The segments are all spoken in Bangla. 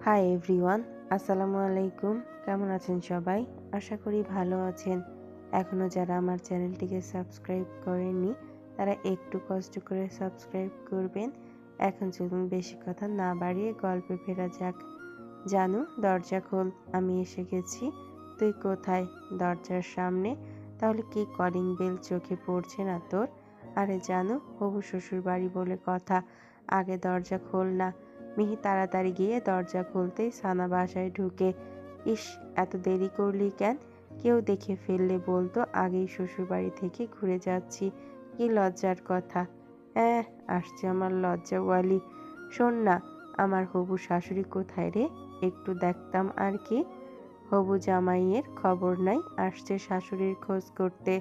হাই এভরিওয়ান, আসসালামু আলাইকুম। কেমন আছেন সবাই? আশা করি ভালো আছেন। এখনও যারা আমার চ্যানেলটিকে সাবস্ক্রাইব করেননি তারা একটু কষ্ট করে সাবস্ক্রাইব করবেন। এখন চলুন বেশি কথা না বাড়িয়ে গল্পে ফেরা যাক। জানু, দরজা খোল, আমি এসে গেছি। তুই কোথায়? দরজার সামনে। তাহলে কি কলিং বেল চোখে পড়ছে না তোর? আরে জানু, হবু শ্বশুর বাড়ি বলে কথা, আগে দরজা খোল না। মিহি তাড়াতাড়ি গিয়ে দরজা খুলতেই সানা বাসায় ঢুকে। ইস, এত দেরি করলি কেন? কেউ দেখে ফেললে বলতো আগেই শ্বশুরবাড়ি থেকে ঘুরে যাচ্ছি। কি লজ্জার কথা। হ্যাঁ, আসছে আমার লজ্জাওয়ালি। শোন না, আমার হবু শাশুড়ি কোথায় রে? একটু দেখতাম আর কি। হবু জামাইয়ের খবর নাই, আসছে শাশুড়ির খোঁজ করতে।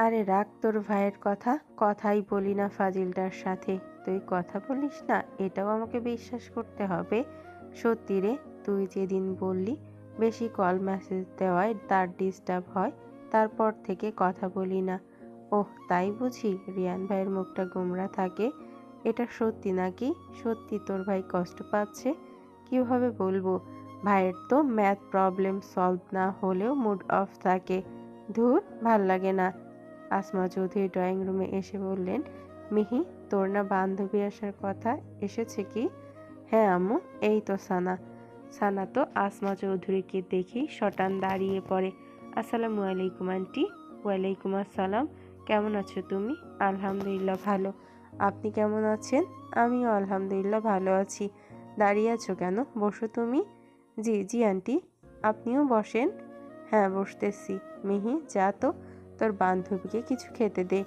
আরে রাখ তোর ভাইয়ের কথা, কথাই বলি না ফাজিলটার সাথে। তুই কথা বলিস না, এটাও আমাকে বিশ্বাস করতে হবে? সত্যি রে, তুই যেদিন বললি বেশি কল মেসেজ দেওয়ায় তার ডিস্টার্ব হয়, তারপর থেকে কথা বলি না। ওহ তাই বুঝি? রিয়ান ভাইয়ের মুখটা গোমড়া থাকে। এটা সত্যি নাকি? সত্যি তোর ভাই কষ্ট পাচ্ছে? কিভাবে বলবো? ভাইয়ের তো ম্যাথ প্রবলেম সলভ না হলেও মুড অফ থাকে। ধুর, ভাল লাগে না। আসমা চৌধুরী ড্রয়িং রুমে এসে বললেন, মিহি, তোর না বান্ধবী আসার কথা, এসেছে কি? হ্যাঁ আম্মু, এই তো সানা। সানা তো আসমা চৌধুরীকে দেখেই শটান দাঁড়িয়ে পড়ে। আসসালামু আলাইকুম আন্টি। ওয়ালাইকুম আসসালাম। কেমন আছো তুমি? আলহামদুলিল্লাহ ভালো। আপনি কেমন আছেন? আমিও আলহামদুলিল্লাহ ভালো আছি। দাঁড়িয়ে আছো কেন? বসো তুমি। জি জি আন্টি। আপনিও বসেন। হ্যাঁ বসতেছি। মিহি, যা তো, তোর বান্ধবীকে কিছু খেতে দে।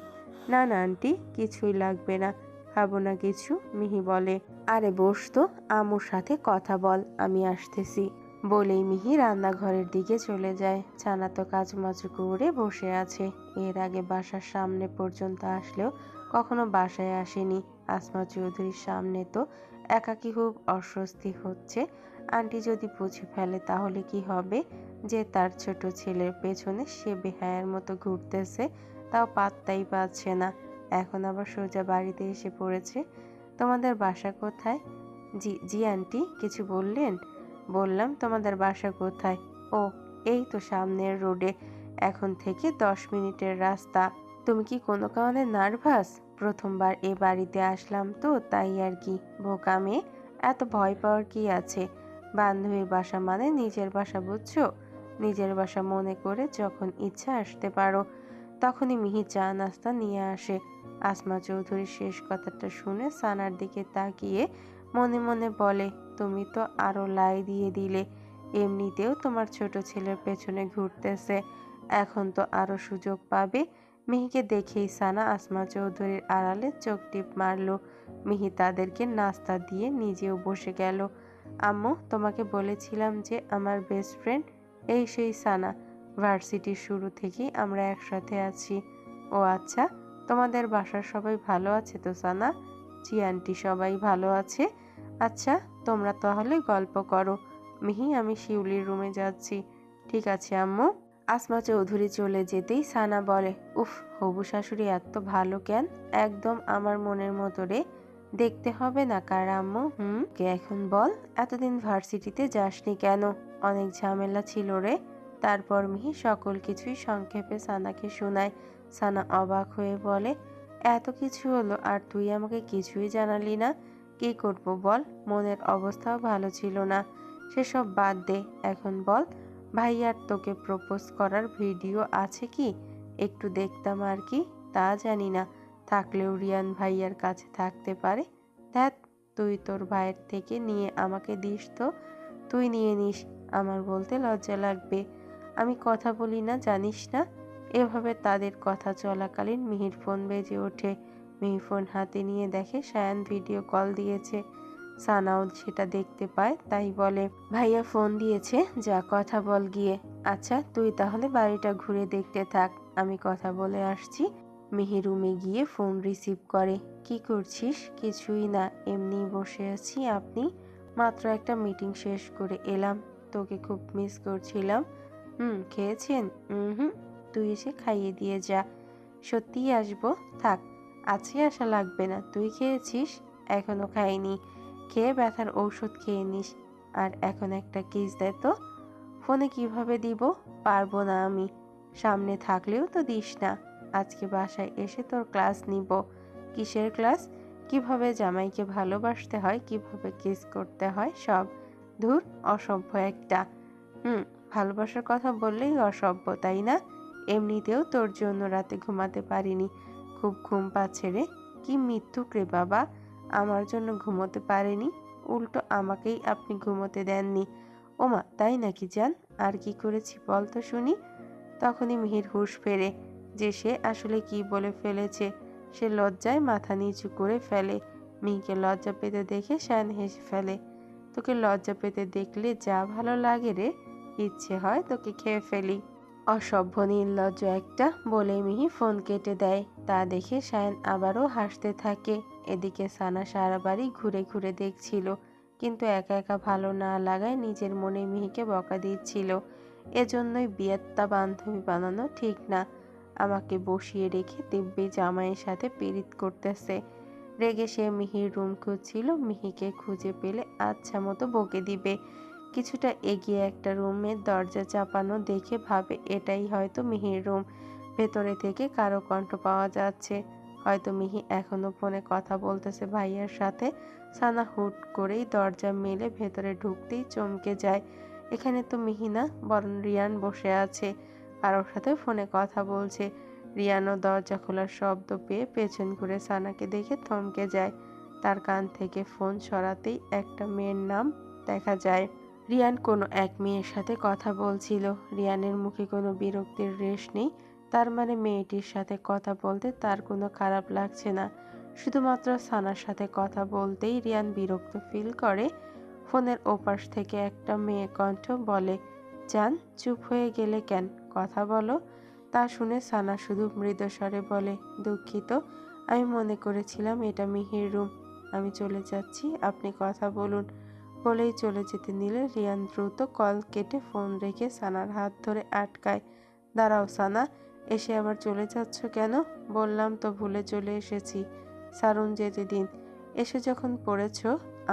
না না আন্টি, কিছুই লাগবে না, খাবো না কিছু, মিহি বলে। আরে বস তো, আম্মুর সাথে কথা বল, আমি আসতেছি। বলেই মিহি রান্নাঘরের দিকে চলে যায়। ছানা তো কাজুমাজু করে বসে আছে। এর আগে বাসার সামনে পর্যন্ত আসলেও কখনো বাসায় আসেনি। আসমা চৌধুরীর সামনে তো একাকী খুব অস্বস্তি হচ্ছে। আন্টি যদি বুঝে ফেলে তাহলে কি হবে? যে তার ছোট ছেলের পেছনে সে বেহায়ার মতো ঘুরতেছে, তাও পাত্তাই পাচ্ছে না। এখন আবার সোজা বাড়িতে এসে পড়েছে। তোমাদের বাসা কোথায়? জি জি আন্টি, কিছু বললেন? বললাম তোমাদের বাসা কোথায়। ও, এই তো সামনের রোডে, এখন থেকে 10 মিনিটের রাস্তা। তুমি কি কোনো কারণে নার্ভাস? প্রথমবার এ বাড়িতে আসলাম তো তাই আর কি। বোকা মেয়ে, এত ভয় পাওয়ার কি আছে? বান্ধবীর বাসা মানে নিজের বাসা, বুঝছো? নিজের বাসা মনে করে যখন ইচ্ছা আসতে পারো। তখনই মিহি চা নাস্তা নিয়ে আসে। আসমা চৌধুরীর শেষ কথাটা শুনে সানার দিকে তাকিয়ে মনে মনে বলে, তুমি তো আরো লাই দিয়ে দিলে। এমনিতেও তোমার ছোট ছেলের পেছনে ঘুরতেছে, এখন তো আরো সুযোগ পাবে। মিহিকে দেখেই সানা আসমা চৌধুরীর আড়ালে চোখ টিপ মারল। মিহি তাদেরকে নাস্তা দিয়ে নিজেও বসে গেল। আম্মু, তোমাকে বলেছিলাম যে আমার বেস্ট ফ্রেন্ড, এই সেই সানা। ভার্সিটির শুরু থেকেই আমরা একসাথে আছি। ও আচ্ছা, তোমাদের বাসার সবাই ভালো আছে তো সানা? জি আন্টি, সবাই ভালো আছে। আচ্ছা, তোমরা তাহলে গল্প করো। মিহি, আমি শিউলির রুমে যাচ্ছি। ঠিক আছে আম্মু। আসমা চৌধুরী চলে যেতেই সানা বলে, উফ, হবু শাশুড়ি এত ভালো কেন? একদম আমার মনের মতো রে। দেখতে হবে না কার আম্মু? কে এখন বল, এতদিন ভার্সিটিতে যাসনি কেন? অনেক ঝামেলা ছিল রে। তারপর মিহি সকল কিছুই সংক্ষেপে সানাকে শোনায়। সানা অবাক হয়ে বলে, এত কিছু হলো আর তুই আমাকে কিছুই জানালি না? কি করব বল, মনের অবস্থাও ভালো ছিল না। সেসব বাদ দে, এখন বল, ভাইয়ার তোকে প্রপোজ করার ভিডিও আছে কি? একটু দেখতাম আর কি। তা জানি না, থাকলেও রিয়ান ভাইয়ার কাছে থাকতে পারে। ধ্যাত, তুই তোর ভাইয়ের থেকে নিয়ে আমাকে দিস তো। তুই নিয়ে নিস, আমার বলতে লজ্জা লাগবে। আমি কথা বলি না জানিস না? এভাবে তাদের কথা চলাকালীন মিহির ফোন বেজে ওঠে। মিহি ফোন হাতে নিয়ে দেখে সায়ান ভিডিও কল দিয়েছে। সানাও সেটা দেখতে পায়, তাই বলে, ভাইয়া ফোন দিয়েছে, যা কথা বল গিয়ে। আচ্ছা, তুই তাহলে বাড়িটা ঘুরে দেখতে থাক, আমি কথা বলে আসছি। মিহি রুমে গিয়ে ফোন রিসিভ করে। কি করছিস? কিছুই না, এমনি বসে আছি। আপনি? মাত্র একটা মিটিং শেষ করে এলাম, তোকে খুব মিস করছিলাম। খেয়েছেন? হুম, তুই এসে খাইয়ে দিয়ে যা। সত্যিই আসবো? থাক, আজকে আসা লাগবে না। তুই খেয়েছিস? এখনো খাইনি। খেয়ে ব্যথার ঔষধ খেয়ে নিস। আর এখন একটা কিস দে তো। ফোনে কিভাবে দিব? পারবো না আমি। সামনে থাকলেও তো দিস না। আজকে বাসায় এসে তোর ক্লাস নিব। কিসের ক্লাস? কিভাবে জামাইকে ভালোবাসতে হয়, কিভাবে কিস করতে হয় সব। ধুর, অসভ্য একটা। ভালোবাসার কথা বললেই অসভ্য, তাই না? এমনিতেও তোর জন্য রাতে ঘুমাতে পারিনি, খুব ঘুম পাচ্ছে রে। কি মিথ্যুক রে বাবা, আমার জন্য ঘুমোতে পারেনি, উল্টো আমাকেই আপনি ঘুমোতে দেননি। ওমা, তাই নাকি জান? আর কি করেছি বল তো শুনি। তখনই মিহির হুঁশ ফেরে যে সে আসলে কি বলে ফেলেছে। সে লজ্জায় মাথা নিচু করে ফেলে। মিহিকে লজ্জা পেতে দেখে শায়ন হেসে ফেলে। তোকে লজ্জা পেতে দেখলে যা ভালো লাগে রে, ইচ্ছে হয় তোকে খেয়ে ফেলি। অসভ্য নির্লজ্জ একটা, বলে মিহি ফোন কেটে দেয়। তা দেখে শায়ন আবারও হাসতে থাকে। এদিকে সানা সারা বাড়ি ঘুরে ঘুরে দেখছিল, কিন্তু একা একা ভালো না লাগায় নিজের মনে মিহিকে বকা দিচ্ছিল। এজন্যই বিয়েত্তা বান্ধবী বানানো ঠিক না। আমাকে বসিয়ে রেখে দিব্যি জামাইয়ের সাথে পীড়িত করতেছে। রেগে সে মিহির রুম খুঁজছিল, মিহিকে খুঁজে পেলে আচ্ছা মতো বকে দিবে। কিছুটা এগিয়ে একটা রুমের দরজা চাপানো দেখে ভাবে এটাই হয়তো মিহির রুম। ভেতরে থেকে কারো কণ্ঠ পাওয়া যাচ্ছে, হয়তো মিহি এখনো ফোনে কথা বলতেছে ভাইয়ার সাথে। সানা হুট করেই দরজা মেলে ভেতরে ঢুকতেই চমকে যায়। এখানে তো মিহি না, বরং রিয়ান বসে আছে, কারোর সাথে ফোনে কথা বলছে। রিয়ানও দরজা খোলার শব্দ পেয়ে পেছন ঘুরে সানাকে দেখে থমকে যায়। তার কান থেকে ফোন সরাতেই একটা মেয়ের নাম দেখা যায়। রিয়ান কোনো এক মেয়ের সাথে কথা বলছিল। রিয়ানের মুখে কোনো বিরক্তির রেশ নেই। তার মানে মেয়েটির সাথে কথা বলতে তার কোনো খারাপ লাগছে না। শুধুমাত্র সানার সাথে কথা বলতেই রিয়ান বিরক্ত ফিল করে। ফোনের ওপাশ থেকে একটা মেয়ে কণ্ঠ বলে, জান, চুপ হয়ে গেলে কেন? কথা বলো। তা শুনে সানা শুধু মৃদুস্বরে বলে, দুঃখিত, আমি মনে করেছিলাম এটা মিহির রুম। আমি চলে যাচ্ছি, আপনি কথা বলুন। বলেই চলে যেতে নিলে রিয়ান দ্রুত কল কেটে ফোন রেখে সানার হাত ধরে আটকায়। দাঁড়াও সানা, এসে আবার চলে যাচ্ছ কেন? বললাম তো ভুলে চলে এসেছি, সারুন যেতে দিন। এসে যখন পড়েছ,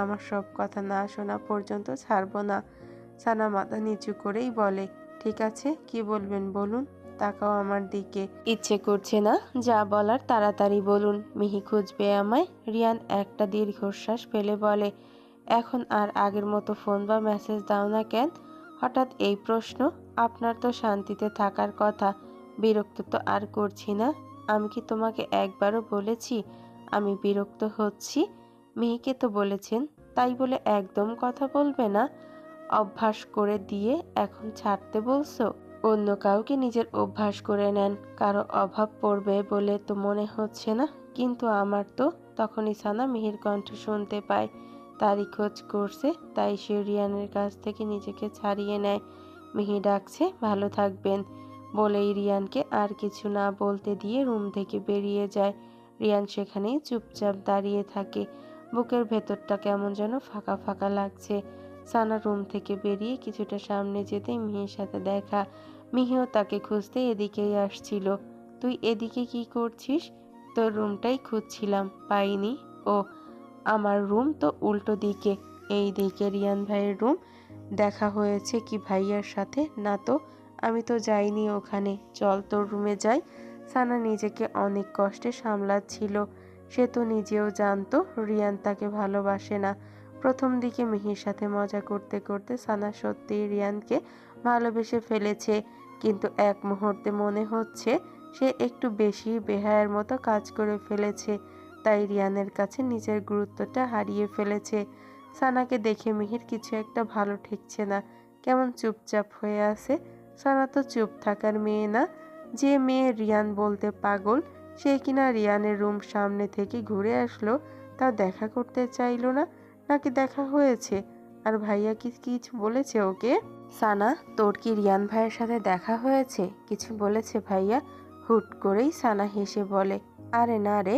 আমার সব কথা না শোনা পর্যন্ত ছাড়ব না। সানা মাথা নিচু করেই বলে, ঠিক আছে, কি বলবেন বলুন। তাকাও আমার দিকে। ইচ্ছে করছে না? যা বলার তাড়াতাড়ি বলুন। মিহি খুঁজবে আমায়? রিয়ান একটা দীর্ঘশ্বাস ফেলে বলে, এখন আর আগের মতো ফোন বা মেসেজ দাও না কেন? হঠাৎ এই প্রশ্ন? আপনার তো শান্তিতে থাকার কথা। বিরক্ত তো আর করছি না। আমি কি তোমাকে একবারও বলেছি আমি বিরক্ত হচ্ছি? মিহিকে তো বলেছেন, তাই বলে একদম কথা বলবে না? অভ্যাস করে দিয়ে এখন ছাড়তে বলছো? অন্য কাউকে নিজের অভ্যাস করে নেন, কারো অভাব পড়বে বলে তো মনে হচ্ছে না। কিন্তু আমার তো। তখনই সানা মিহির কণ্ঠ শুনতে পায়। তারই খোঁজ করছে, তাই সে রিয়ানের কাছ থেকে নিজেকে ছাড়িয়ে নেয়। মিহি ডাকছে, ভালো থাকবেন, বলেই রিয়ানকে আর কিছু না বলতে দিয়ে রুম থেকে বেরিয়ে যায়। রিয়ান সেখানেই চুপচাপ দাঁড়িয়ে থাকে। বুকের ভেতরটা কেমন যেন ফাঁকা ফাঁকা লাগছে। সানা রুম থেকে বেরিয়ে কিছুটা সামনে যেতেই মিহির সাথে দেখা। মিহিও তাকে খুঁজতে এদিকেই আসছিল। তুই এদিকে কি করছিস? তোর রুমটাই খুঁজছিলাম, পাইনি। ও, আমার রুম তো উল্টো দিকে। এই দিকে রিয়ান ভাইয়ের রুম। দেখা হয়েছে কি ভাইয়ার সাথে? না তো, আমি তো যাইনি ওখানে। চল তোর রুমে যাই। সানা নিজেকে অনেক কষ্টে সামলাচ্ছিল। সে তো নিজেও জানতো রিয়ান তাকে ভালোবাসে না। প্রথম দিকে মিহির সাথে মজা করতে করতে সানা সত্যিই রিয়ানকে ভালোবেসে ফেলেছে, কিন্তু এক মুহূর্তে মনে হচ্ছে সে একটু বেশি বেহায়ার মতো কাজ করে ফেলেছে। তাই রিয়ানের কাছে নিজের গুরুত্বটা হারিয়ে ফেলেছে। সানাকে দেখে মিহির কিছু একটা ভালো ঠেকছে না, কেমন চুপচাপ হয়ে আছে। সানা তো চুপ থাকার মেয়ে না। যে মেয়ে রিয়ান বলতে পাগল, সে কিনা রিয়ানের রুম সামনে থেকে ঘুরে আসলো, তা দেখা করতে চাইলো না। নাকি দেখা হয়েছে? আর ভাইয়া কি কিছু বলেছে ওকে? সানা, তোর কি রিয়ান ভাইয়ের সাথে দেখা হয়েছে? কিছু বলেছে ভাইয়া? হুট করেই সানা হেসে বলে, আরে না রে,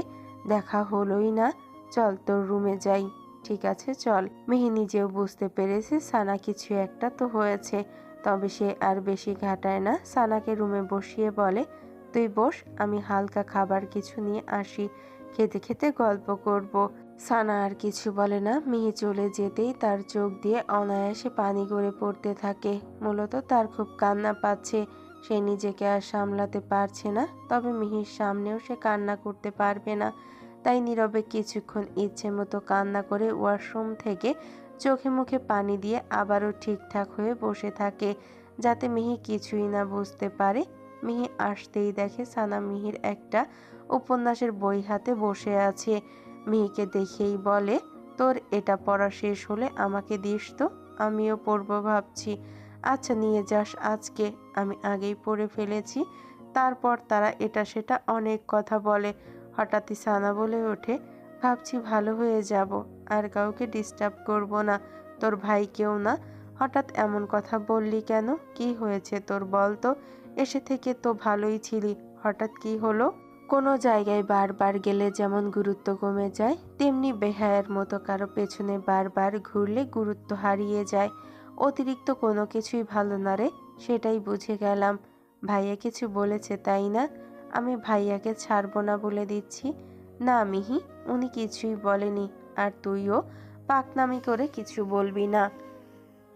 দেখা হলোই না। চল তোর রুমে যাই। ঠিক আছে চল। মিহি নিজেও বুঝতে পেরেছে সানা কিছু একটা তো হয়েছে, তবে সে আর বেশি ঘাটায় না। সানাকে রুমে বসিয়ে বলে, তুই বস, আমি হালকা খাবার কিছু নিয়ে আসি, খেতে খেতে গল্প করব। সানা আর কিছু বলে না। মিহি চলে যেতেই তার চোখ দিয়ে অনায়াসে পানি গড়ে পড়তে থাকে। মূলত তার খুব কান্না পাচ্ছে। সে নিজেকে আর সামলাতে পারছে না। তবে মিহির সামনেও সে কান্না করতে পারবে না। তাই নীরবে কিছুক্ষণ ইচ্ছে মতো কান্না করে ওয়াশরুম থেকে চোখে মুখে পানি দিয়ে আবারও ঠিকঠাক হয়ে বসে থাকে, যাতে মিহি কিছুই না বুঝতে পারে। মিহি আসতেই দেখে সানা মিহির একটা উপন্যাসের বই হাতে বসে আছে। মিহিকে দেখেই বলে, তোর এটা পড়া শেষ হলে আমাকে দিস তো, আমিও পড়বো ভাবছি। আচ্ছা নিয়ে যাস আজকে, আমি আগেই পড়ে ফেলেছি। তারপর তারা এটা সেটা অনেক কথা বলে। হঠাৎই সানা বলে ওঠে, ভাবছি ভালো হয়ে যাব, আর কাউকে ডিস্টার্ব করব না, তোর ভাইকেও না। হঠাৎ এমন কথা বললি কেন? কি হয়েছে তোর বল তো? এসে থেকে তো ভালোই ছিলি, হঠাৎ কি হলো? কোনো জায়গায় বারবার গেলে যেমন গুরুত্ব কমে যায়, তেমনি বেহায়ার মতো কারো পেছনে বারবার ঘুরলে গুরুত্ব হারিয়ে যায়। অতিরিক্ত কোনো কিছুই ভালো না রে, সেটাই বুঝে গেলাম। ভাইয়া কিছু বলেছে তাই না? আমি ভাইয়াকে ছাড়বো না বলে দিচ্ছি। না মিহি, উনি কিছুই বলেনি। আর তুইও পাকনামি করে কিছু বলবি না।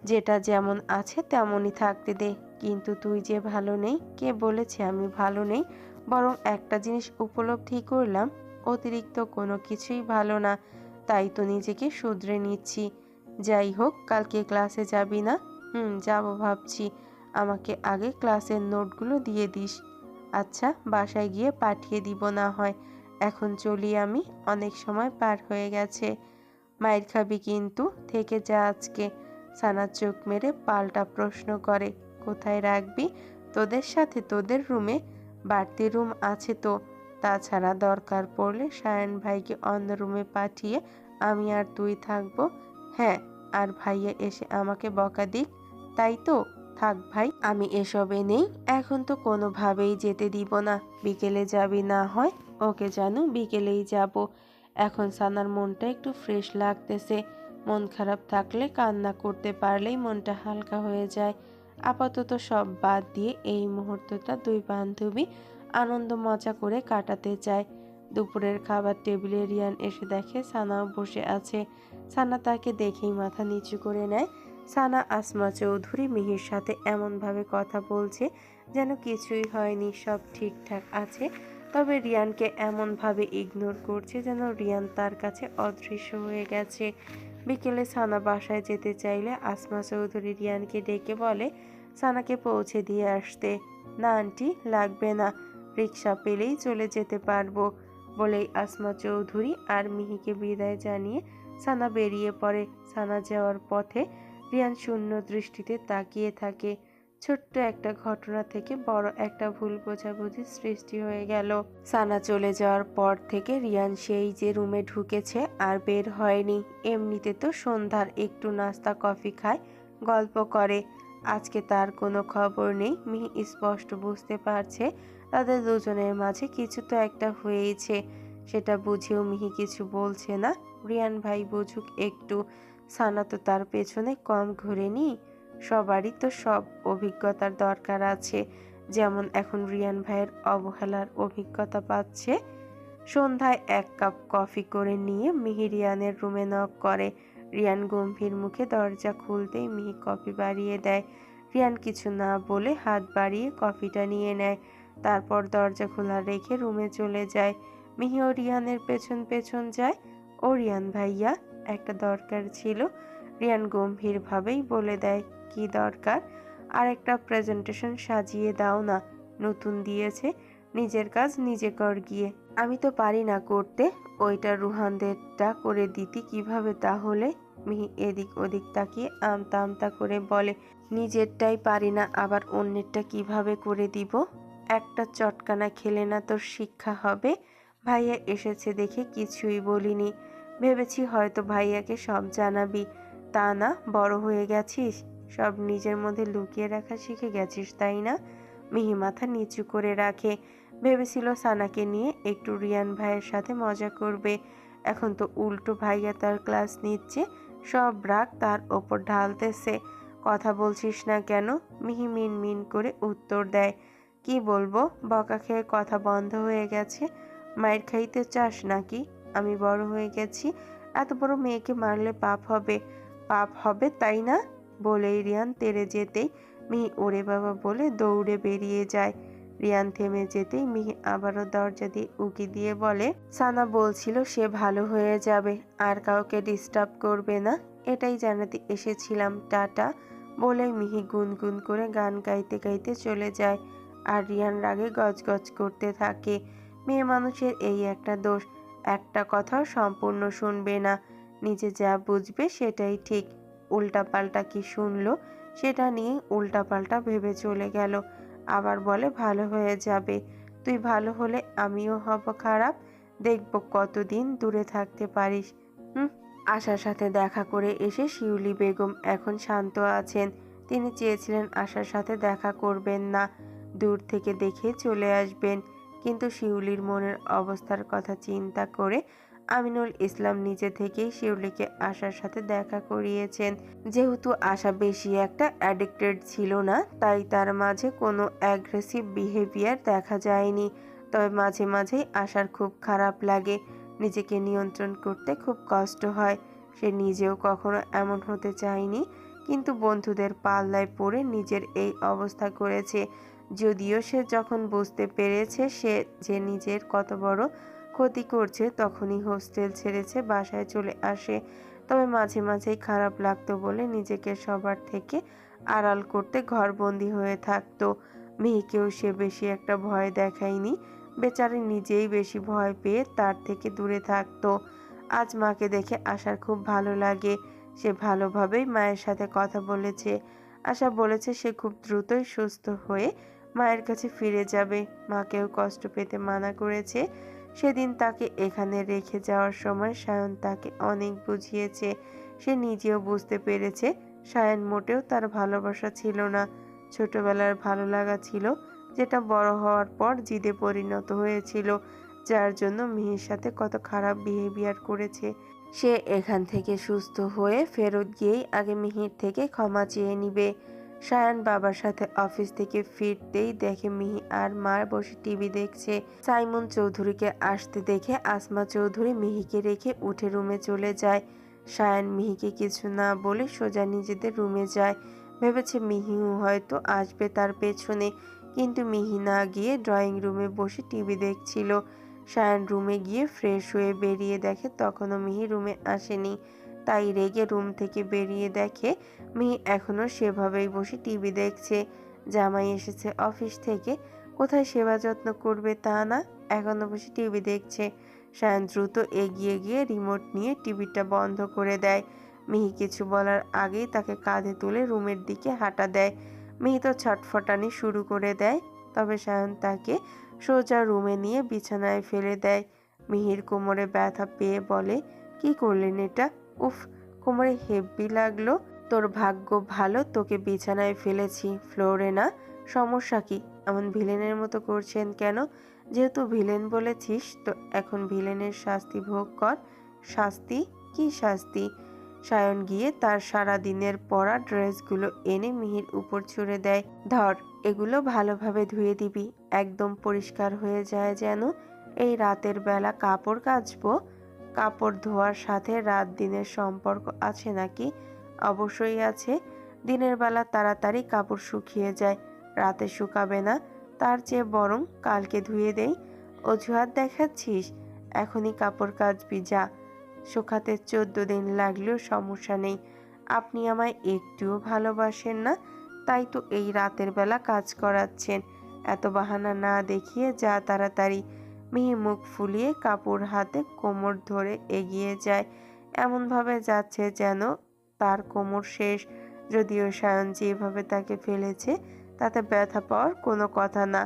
যেটা যেমন আছে তেমনই থাকতে দে। কিন্তু তুই যে ভালো নেই, কে বলেছে আমি ভালো নেই? বরং একটা জিনিস উপলব্ধি করলাম, অতিরিক্ত কোনো কিছুই ভালো না। তাই তো নিজেকে শুধরে নিচ্ছি। যাই হোক, কালকে ক্লাসে যাবি না? যাবো ভাবছি। আমাকে আগে ক্লাসের নোটগুলো দিয়ে দিস। আচ্ছা, বাসায় গিয়ে পাঠিয়ে দিব না হয়। এখন চলি আমি, অনেক সময় পার হয়ে গেছে। মাইর খাবি কিন্তু, থেকে যা আজকে। সানা চোখ মেরে পাল্টা প্রশ্ন করে, কোথায় রাখবি? তোদের সাথে তোদের রুমে? বাড়তি রুম আছে তো। তাছাড়া দরকার পড়লে সায়ন ভাইকে অন্য রুমে পাঠিয়ে আমি আর তুই থাকবো। হ্যাঁ, আর ভাইয়া এসে আমাকে বকা দিক, তাই তো? থাক ভাই, আমি এসবে নেই। এখন তো কোনোভাবেই যেতে দিব না। বিকেলে যাবি না হয়? ওকে জানু, বিকেলেই যাব। এখন সানার মনটা একটু ফ্রেশ লাগতেছে। মন খারাপ থাকলে কান্না করতে পারলেই মনটা হালকা হয়ে যায়। আপাতত সব বাদ দিয়ে এই মুহূর্তটা দুই বান্ধবী আনন্দ মজা করে কাটাতে চায়। দুপুরের খাবার টেবিলে রিয়ান এসে দেখে সানাও বসে আছে। সানা তাকে দেখেই মাথা নিচু করে নেয়। সানা আসমা চৌধুরী মিহির সাথে এমনভাবে কথা বলছে যেন কিছুই হয়নি, সব ঠিকঠাক আছে। তবে রিয়ানকে এমনভাবে ইগনোর করছে যেন রিয়ান তার কাছে অদৃশ্য হয়ে গেছে। বিকেলে সানা বাসায় যেতে চাইলে আসমা চৌধুরী রিয়ানকে ডেকে বলে সানাকে পৌঁছে দিয়ে আসতে। না আন্টি, লাগবে না, রিক্সা পেলেই চলে যেতে পারবো, বলেই আসমা চৌধুরী আর মিহিকে বিদায় জানিয়ে সানা বেরিয়ে পড়ে। সানা যাওয়ার পথে রিয়ান শূন্য দৃষ্টিতে তাকিয়ে থাকে। ছোট্ট একটা ঘটনা থেকে বড় একটা ভুল বোঝাবুঝির সৃষ্টি হয়ে গেল। সানা চলে যাওয়ার পর থেকে রিয়ান সেই যে রুমে ঢুকেছে আর বের হয়নি। এমনিতে তো সন্ধ্যার একটু নাস্তা কফি খায়, গল্প করে। আজকে তার কোনো খবর নেই। মিহি স্পষ্ট বুঝতে পারছে তাদের দুজনের মাঝে কিছু তো একটা হয়েছে। সেটা বুঝেও মিহি কিছু বলছে না। রিয়ান ভাই বুঝুক একটু। সানা তো তার পেছনে কম ঘোরেনি। সবারই তো সব অভিজ্ঞতার দরকার আছে। যেমন এখন রিয়ান ভাইয়ের অবহেলার অভিজ্ঞতা পাচ্ছে। সন্ধ্যায় এক কাপ কফি করে নিয়ে মিহি রিয়ানের রুমে নক করে। রিয়ান গম্ভীর মুখে দরজা খুলতেই মিহি কফি বাড়িয়ে দেয়। রিয়ান কিছু না বলে হাত বাড়িয়ে কফিটা নিয়ে নেয়। তারপর দরজা খোলা রেখে রুমে চলে যায়। মিহি ও রিয়ানের পেছন পেছন যায়। ও রিয়ান ভাইয়া, একটা দরকার ছিল। রিয়ান গম্ভীরভাবেই বলে দেয়, কি দরকার? আর একটা প্রেজেন্টেশন সাজিয়ে দাও না, নতুন দিয়েছে, নিজের কাজ নিজে কর গিয়ে। আমি তো পারি না করতে, ওইটা রুহানদেরটা করে দিতি কিভাবে তাহলে? মিহি এদিক ওদিক তাকিয়ে আমতা আমতা করে বলে, নিজেরটাই পারি না, আবার অন্যেরটা কিভাবে করে দিব? একটা চটকানা খেলে না তোর শিক্ষা হবে? ভাইয়া এসেছে দেখে কিছুই বলিনি, ভেবেছি হয়তো ভাইয়াকে সব জানাবি। তা না, বড় হয়ে গেছিস, সব নিজের মধ্যে লুকিয়ে রাখা শিখে গেছিস তাই না? মিহি মাথা নিচু করে রাখে। ভেবেছিল সানাকে নিয়ে একটু রিয়ান ভাইয়ের সাথে মজা করবে। এখন তো উল্টো ভাইয়া তার ক্লাস নিচ্ছে, সব রাগ তার ওপর ঢালতেছে। কথা বলছিস না কেন? মিহি মিন মিন করে উত্তর দেয়, কি বলবো, বকা খেয়ে কথা বন্ধ হয়ে গেছে। মায়ের খাইতে চাস নাকি? আমি বড় হয়ে গেছি, এত বড় মেয়েকে মারলে পাপ হবে, পাপ হবে তাই না? বলেই রিয়ান তেড়ে যেতেই মিহি ওরে বাবা বলে দৌড়ে বেরিয়ে যায়। রিয়ান থেমে যেতেই মিহি আবারও দরজা দিয়ে উকি দিয়ে বলে, সানা বলছিল সে ভালো হয়ে যাবে, আর কাউকে ডিস্টার্ব করবে না, এটাই জানাতে এসেছিলাম, টাটা। বলেই মিহি গুনগুন করে গান গাইতে গাইতে চলে যায়। আর রিয়ান রাগে গজগজ করতে থাকে। মেয়ে মানুষের এই একটা দোষ, একটা কথাও সম্পূর্ণ শুনবে না, নিজে যা বুঝবে সেটাই ঠিক। উল্টাপাল্টা কি শুনলো সেটা নিয়ে উল্টাপাল্টা ভেবে চলে গেল। আবার বলে ভালো হয়ে যাবে, তুই ভালো হলে আমিও হব খারাপ, দেখব কতদিন দূরে থাকতে পারিস। আশার সাথে দেখা করে এসে শিউলি বেগম এখন শান্ত আছেন। তিনি চেয়েছিলেন আশার সাথে দেখা করবেন না, দূর থেকে দেখে চলে আসবেন, কিন্তু শিউলির মনের অবস্থার কথা চিন্তা করে আমিনুল ইসলাম নিজে থেকেই শিউলিকে আশার সাথে দেখা করিয়েছেন। যেহেতু আশা বেশি একটা অ্যাডিক্টেড ছিল না, তাই তার মাঝে কোনো অ্যাগ্রেসিভ বিহেভিয়ার দেখা যায়নি। তবে মাঝে মাঝেই আশার খুব খারাপ লাগে, নিজেকে নিয়ন্ত্রণ করতে খুব কষ্ট হয়। সে নিজেও কখনো এমন হতে চায়নি, কিন্তু বন্ধুদের পাল্লায় পড়ে নিজের এই অবস্থা করেছে। যদিও সে যখন বুঝতে পেরেছে সে যে নিজের কত বড় ক্ষতি করছে, তখনই হোস্টেল ছেড়েছে বাসায় চলে আসে। তবে মাঝে মাঝেই খারাপ লাগতো বলে নিজেকে সবার থেকে আড়াল করতে ঘরবন্দি হয়ে থাকতো। মেয়েকেও সে বেশি একটা ভয় দেখায়নি, বেচারি নিজেই বেশি ভয় পেয়ে তার থেকে দূরে থাকতো। আজ মাকে দেখে আশার খুব ভালো লাগে, সে ভালোভাবেই মায়ের সাথে কথা বলেছে। আশা বলেছে সে খুব দ্রুতই সুস্থ হয়ে মায়ের কাছে ফিরে যাবে, মাকেও কষ্ট পেতে মানা করেছে। সেদিন তাকে এখানে রেখে যাওয়ার সময় সায়ন তাকে অনেক বুঝিয়েছে। সে নিজেও বুঝতে পেরেছে সায়ন মোটেও তার ভালোবাসা ছিল না, ছোটবেলার ভালো লাগা ছিল, যেটা বড় হওয়ার পর জিদে পরিণত হয়েছিল, যার জন্য মিহির সাথে কত খারাপ বিহেভিয়ার করেছে। সে এখান থেকে সুস্থ হয়ে ফেরত গিয়েই আগে মিহির থেকে ক্ষমা চেয়ে নিবে। সায়ান বাবার সাথে অফিস থেকে ফিরতেই দেখে মিহি আর মা বসে টিভি দেখছে। সাইমন চৌধুরীকে আসতে দেখে আসমা চৌধুরী মিহিকে রেখে উঠে রুমে চলে যায়। সায়ান মিহিকে কিছু না বলে সোজা নিজেদের রুমে যায়, ভেবেছে মিহিও হয়তো আসবে তার পেছনে, কিন্তু মিহি না গিয়ে ড্রয়িং রুমে বসে টিভি দেখছিল। সায়ান রুমে গিয়ে ফ্রেশ হয়ে বেরিয়ে দেখে তখনও মিহি রুমে আসেনি, তাই রেগে রুম থেকে বেরিয়ে দেখে মিহি এখনো সেভাবেই বসে টিভি দেখছে। জামাই এসেছে অফিস থেকে, কোথায় সেবা যত্ন করবে তা না, এখনো বসে টিভি দেখছে। সায়ান দ্রুত এগিয়ে গিয়ে রিমোট নিয়ে টিভিটা বন্ধ করে দেয়। মিহি কিছু বলার আগেই তাকে কাঁধে তুলে রুমের দিকে হাঁটা দেয়। মিহি তো ছটফটানি শুরু করে দেয়, তবে সায়ন তাকে সোজা রুমে নিয়ে বিছানায় ফেলে দেয়। মিহির কোমরে ব্যথা পেয়ে বলে, কি করলেন এটা? উফ, কোমরে হেব্বি লাগলো। তোর ভাগ্য ভালো তোকে বিছানায় ফেলেছি, ফ্লোরে না। সমস্যা কি? এমন ভিলেনের মতো করছেন কেন? যেহেতু ভিলেন বলেছিস তো এখন ভিলেনের শাস্তি ভোগ কর। শাস্তি? কি শাস্তি? সায়ন গিয়ে তার সারা দিনের পরা ড্রেসগুলো এনে মিহির উপর ছুঁড়ে দেয়। ধর, এগুলো ভালোভাবে ধুয়ে দিবি, একদম পরিষ্কার হয়ে যায় যেন। এই রাতের বেলা কাপড় কাচবো? কাপড় ধোয়ার সাথে রাত দিনের সম্পর্ক আছে নাকি? অবশ্যই আছে। দিনের বেলা তাড়াতাড়ি কাপড় শুকিয়ে যায়, রাতে শুকাবে না? তার চেয়ে বরং কালকে ধুয়ে দেই। অজুহাত দেখাচ্ছিস? এখনই কাপড় কাচবি, যা। শুকাতে 14 দিন লাগলেও সমস্যা নেই। আপনি আমায় একটুও ভালোবাসেন না, তাই তো এই রাতের বেলা কাজ করাচ্ছেন। এত বাহানা না দেখিয়ে যা তাড়াতাড়ি। মিহি মুখ ফুলিয়ে কাপড় হাতে কোমর ধরে এগিয়ে যায়, এমনভাবে যাচ্ছে যেন তার কোমর শেষ। যদিও সায়ন যেভাবে তাকে ফেলেছে তাতে ব্যথা পাওয়ার কোনো কথা না,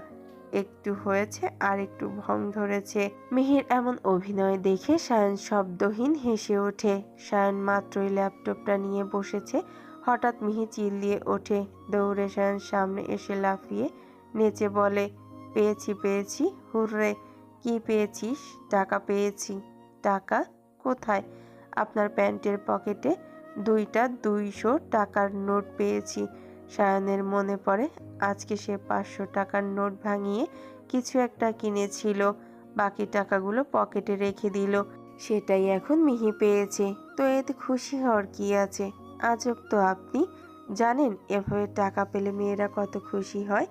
একটু হয়েছে আর একটু ভং ধরেছে। মিহির এমন অভিনয় দেখে সায়ন শব্দহীন হেসে ওঠে। সায়ন মাত্রই ল্যাপটপটা নিয়ে বসেছে, হঠাৎ মিহি চিল্লিয়ে ওঠে। দৌড়ে সায়ন সামনে এসে লাফিয়ে নেচে বলে, পেয়েছি পেয়েছি, হুররে। কি পেয়েছিস? টাকা পেয়েছি। টাকা? কোথায়? আপনার প্যান্টের পকেটে 2টা 200 টাকার নোট পেয়েছি। সায়নের মনে পড়ে আজকে সে 500 টাকার নোট ভাঙিয়ে কিছু একটা কিনেছিল, বাকি টাকাগুলো পকেটে রেখে দিল। সেটাই এখন মিহি পেয়েছে, তো এতে খুশি হওয়ার কি আছে। আজব তো আপনি, জানেন এভাবে টাকা পেলে মেয়েরা কত খুশি হয়।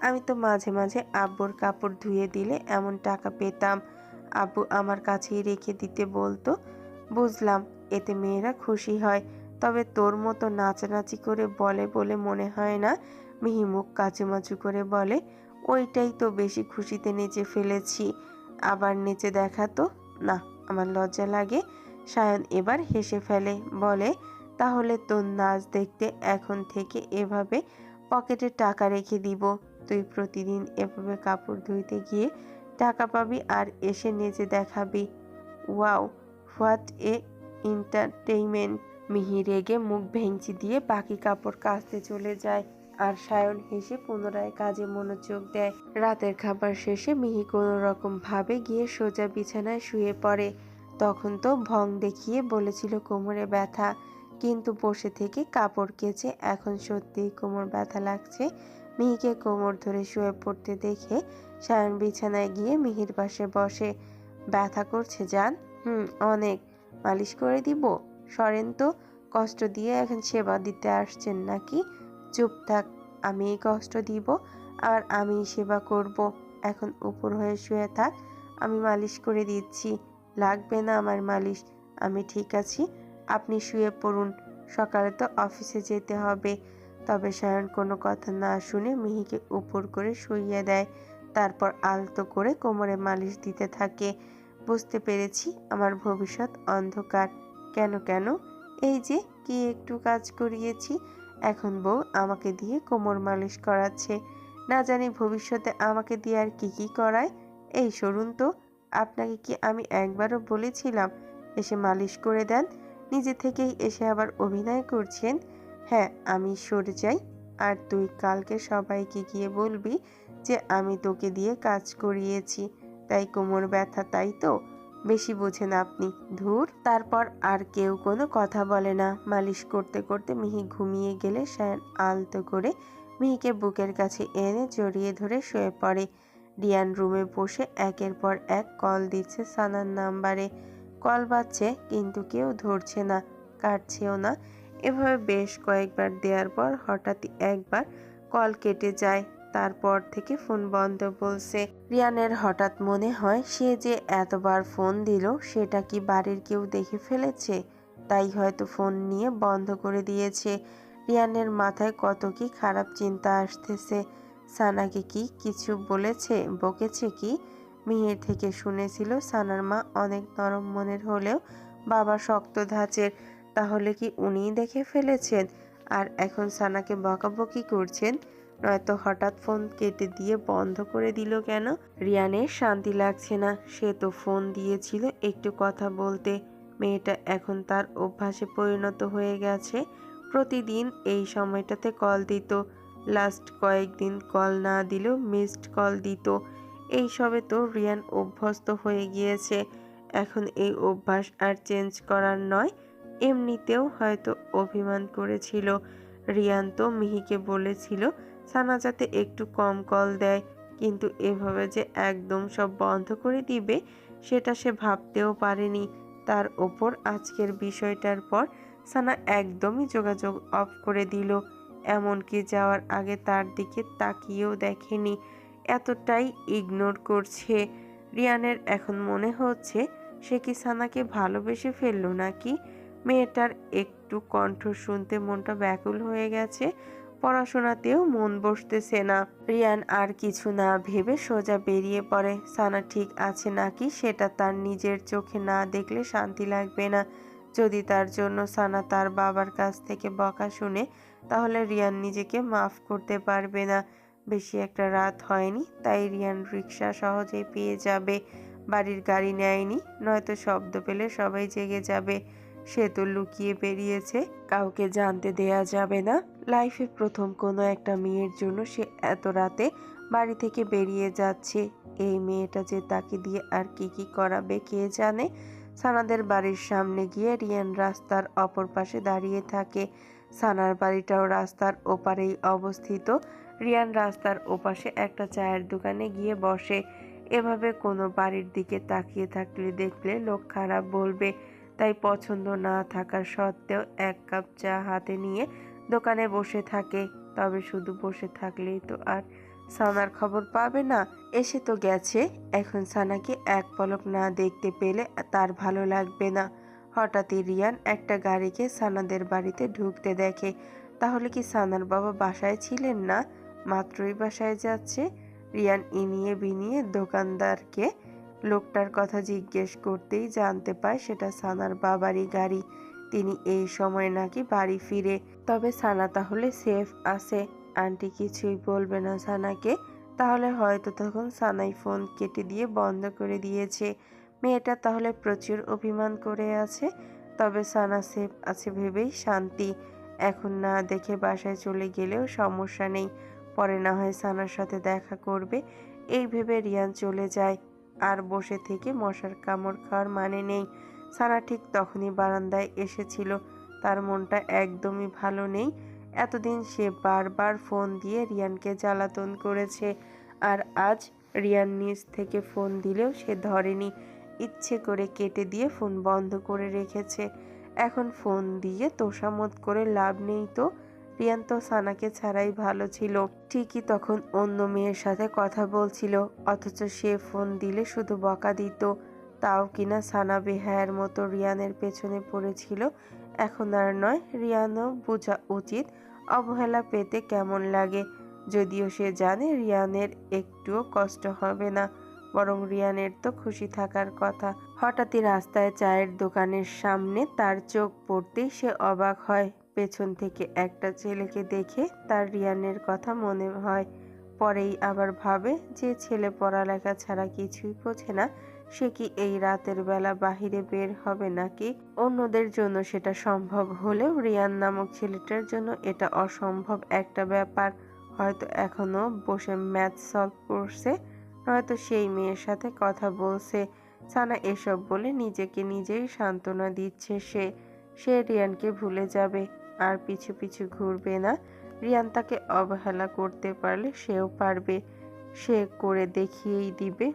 আমি তো মাঝে মাঝে আব্বুর কাপড় ধুয়ে দিলে এমন টাকা পেতাম, আব্বু আমার কাছেই রেখে দিতে বলতো। বুঝলাম, এতে মেয়েরা খুশি হয়, তবে তোর মতো নাচানাচি করে বলে বলে মনে হয় না। মিহি মুখ কাচুমাচু করে বলে, ওইটাই তো বেশি খুশিতে নেচে ফেলেছি, আবার নেচে দেখাতো। না, আমার লজ্জা লাগে। সায়ন এবার হেসে ফেলে, বলে, তাহলে তোর নাচ দেখতে এখন থেকে এভাবে পকেটে টাকা রেখে দিব। তুই প্রতিদিন এভাবে কাপড় ধুইতে গিয়ে টাকা পাবি আর এসে নেচে দেখাবি। Wow, what a entertainment. মিহি রেগে মুখ ভেঙচি দিয়ে বাকি কাপড় কাচতে চলে যায়, আর সায়ন হেসে পুনরায় কাজে মনোযোগ দেয়। রাতের খাবার শেষে মিহি কোনো রকম ভাবে গিয়ে সোজা বিছানায় শুয়ে পড়ে। তখন তো ভং দেখিয়ে বলেছিল কোমরে ব্যথা, কিন্তু বসে থেকে কাপড় কেচে এখন সত্যিই কোমর ব্যথা লাগছে। মিহিকে কোমর ধরে শুয়ে পড়তে দেখে সায়ন বিছানায় গিয়ে মিহির পাশে বসে। ব্যথা করছে জান? অনেক। মালিশ করে দিব? সরেন তো, কষ্ট দিয়ে এখন সেবা দিতে আসছেন নাকি? চুপ থাক, আমিই কষ্ট দিব আর আমিই সেবা করব। এখন উপর হয়ে শুয়ে থাক, আমি মালিশ করে দিচ্ছি। লাগবে না আমার মালিশ, আমি ঠিক আছি, আপনি শুয়ে পড়ুন, সকালে তো অফিসে যেতে হবে। তবে সায়ন কোনো কথা না শুনে মিহিকে উপর করে শুইয়ে দেয়, তারপর আলতো করে কোমরে মালিশ দিতে থাকে। বুঝতে পেরেছি আমার ভবিষ্যৎ অন্ধকার। কেন কেন? এই যে কি একটু কাজ করিয়েছি, এখন বউ আমাকে দিয়ে কোমর মালিশ করাচ্ছে। না জানি ভবিষ্যতে আমাকে দিয়ে আর কি কি করায়। এই সরুন তো, আপনাকে কি আমি একবারও বলেছিলাম এসে মালিশ করে দেন? নিজে থেকেই এসে আবার অভিনয় করছেন। হ্যাঁ, আমি সরে যাই, আর তুই কালকে সবাইকে গিয়ে বলবি যে আমি তোকে দিয়ে কাজ করিয়েছি, তাই কোমর ব্যথা, তাই তো? বেশি বোঝেন আপনি, ধুর। তারপর আর কেউ কোনো কথা বলে না। মালিশ করতে করতে মিহি ঘুমিয়ে গেলে সায়ন আলতো করে মিহিকে বুকের কাছে এনে জড়িয়ে ধরে শুয়ে পড়ে। রিয়ান রুমে বসে একের পর এক কল দিচ্ছে সানার নাম্বারে। কল বাজছে কিন্তু কেউ ধরছে না, কাটছেও না। এভাবে বেশ কয়েকবার দেওয়ার পর হঠাৎই একবার কল কেটে যায়, তারপর থেকে ফোন বন্ধ বলছে। রিয়ানের হঠাৎ মনে হয় সে যে এতবার ফোন দিল সেটা কি বাড়ির কেউ দেখে ফেলেছে, তাই হয়তো ফোন নিয়ে বন্ধ করে দিয়েছে। রিয়ানের মাথায় কত কি খারাপ চিন্তা আসতেছে। সানাকে কি কিছু বলেছে, বকেছে কি? মিহির থেকে শুনেছিল সানার মা অনেক নরম মনের হলেও বাবা শক্ত ধাঁচের, তাহলে কি উনিই দেখে ফেলেছেন আর এখন সানাকে বকাবকি করছেন? নয়তো হঠাৎ ফোন কেটে দিয়ে বন্ধ করে দিল কেন? রিয়ানের শান্তি লাগছে না। সে তো ফোন দিয়েছিল একটু কথা বলতে, মেয়েটা এখন তার অভ্যাসে পরিণত হয়ে গেছে। প্রতিদিন এই সময়টাতে কল দিত, লাস্ট কয়েকদিন কল না দিলেও মিসড কল দিত। এই সবে তো রিয়ান অভ্যস্ত হয়ে গিয়েছে, এখন এই অভ্যাস আর চেঞ্জ করার নয়। এমনিতেও হয়তো অভিমান করেছিল। রিয়ান তো মিহিকে বলেছিল সানা যাতে একটু কম কল দেয়, কিন্তু এভাবে যে একদম সব বন্ধ করে দিবে সেটা সে ভাবতেও পারেনি। তার ওপর আজকের বিষয়টার পর সানা একদমই যোগাযোগ অফ করে দিল, এমনকি যাওয়ার আগে তার দিকে তাকিয়েও দেখেনি, এতটাই ইগনোর করছে। রিয়ানের এখন মনে হচ্ছে সে কি সানাকে ভালোবেসে ফেললো নাকি? মেয়েটার একটু কণ্ঠ শুনতে মনটা ব্যাকুল হয়ে গেছে। পড়াশোনাতেও মন বসতেছে না। রিয়ান আর কিছু না ভেবে সোজা বেরিয়ে পড়ে। সানা ঠিক আছে নাকি সেটা তার নিজের চোখে না দেখলে শান্তি লাগবে না। যদি তার জন্য সানা তার বাবার কাছ থেকে বকা শুনে, তাহলে রিয়ান নিজেকে মাফ করতে পারবে না। বেশি একটা রাত হয়নি, তাই রিয়ান রিক্সা সহজেই পেয়ে যাবে। বাড়ির গাড়ি নেয়নি, নয়তো শব্দ পেলে সবাই জেগে যাবে। সে তো লুকিয়ে বেরিয়েছে, কাউকে জানতে দেয়া যাবে না। লাইফে প্রথম কোনো একটা মেয়ের জন্য সে এত রাতে বাড়ি থেকে বেরিয়ে যাচ্ছে। এই মেয়েটা যে তাকে দিয়ে আর কি কি করাবে কে জানে। সানাদের বাড়ির সামনে গিয়ে রিয়ান রাস্তার অপর পাশে দাঁড়িয়ে থাকে। সানার বাড়িটাও রাস্তার ওপারেই অবস্থিত। রিয়ান রাস্তার ওপাশে একটা চায়ের দোকানে গিয়ে বসে। এভাবে কোনো বাড়ির দিকে তাকিয়ে থাকলে দেখলে লোক খারাপ বলবে। তাই পছন্দ না থাকা সত্ত্বেও 1 কাপ চা হাতে নিয়ে দোকানে বসে থাকে। তবে শুধু বসে থাকলেই তো আর সানার খবর পাবে না। এসে তো গেছে, এখন সানাকে এক পলক না দেখতে পেলে তার ভালো লাগবে না। হঠাৎই রিয়ান একটা গাড়িকে সানাদের বাড়িতে ঢুকতে দেখে। তাহলে কি সানার বাবা বাসায় ছিলেন না? মাত্রই বাসায় যাচ্ছে। রিয়ান ইনিয়ে বিনিয়ে দোকানদারকে লোকটার কথা জিজ্ঞেস করতেই জানতে পায় সেটা সানার বাবারই গাড়ি। তিনি এই সময় নাকি বাড়ি ফিরে। তবে সানা তাহলে সেফ আছে, আন্টি কিছুই বলবে না সানাকে। তাহলে হয়তো তখন সানাই ফোন কেটে দিয়ে বন্ধ করে দিয়েছে। মেয়েটা তাহলে প্রচুর অভিমান করে আছে। তবে সানা সেফ আছে ভেবেই শান্তি। এখন না দেখে বাসায় চলে গেলেও সমস্যা নেই, পরে না হয় সানার সাথে দেখা করবে। এই ভেবে রিয়ান চলে যায়। আর বসে থেকে মশার কামড় খাওয়ার মানে নেই। সানা ঠিক তখনই বারান্দায় এসেছিল। তার মনটা একদমই ভালো নেই। এতদিন সে বারবার ফোন দিয়ে রিয়ানকে জ্বালাতন করেছে, আর আজ রিয়ান নিজ থেকে ফোন দিলেও সে ধরেনি। ইচ্ছে করে কেটে দিয়ে ফোন বন্ধ করে রেখেছে। এখন ফোন দিয়ে তোষামোদ করে লাভ নেই তো। রিয়ান তো সানাকে ছাড়াই ভালো ছিল। ঠিকই তখন অন্য মেয়ের সাথে কথা বলছিল, অথচ সে ফোন দিলে শুধু বকা দিত। তাও কিনা সানা বেহায়ার মতো রিয়ানের পেছনে পড়েছিল। এখন আর নয়, রিয়ানও বোঝা উচিত অবহেলা পেতে কেমন লাগে। যদিও সে জানে রিয়ানের একটুও কষ্ট হবে না, বরং রিয়ানের তো খুশি থাকার কথা। হঠাৎই রাস্তায় চায়ের দোকানের সামনে তার চোখ পড়তেই সে অবাক হয়। পেছন থেকে একটা ছেলেকে দেখে তার রিয়ানের কথা মনে হয়। পরেই আবার ভাবে, যে ছেলে পড়ালেখা ছাড়া কিছুই বোঝে না, সে কি এই রাতের বেলা বাহিরে বের হবে নাকি? অন্যদের জন্য সেটা সম্ভব হলেও রিয়ান নামক ছেলেটার জন্য এটা অসম্ভব একটা ব্যাপার। হয়তো এখনো বসে ম্যাথ সলভ করছে, নয়তো সেই মেয়ের সাথে কথা বলছে। সানা এসব বলে নিজেকে নিজেই সান্ত্বনা দিচ্ছে। সে রিয়ানকে ভুলে যাবে, আর পিছু পিছু ঘুরবে না। রিয়ান তাকে অবহেলা করতে পারলে সেও পারবে, সে করে দেখিয়েই দিবে।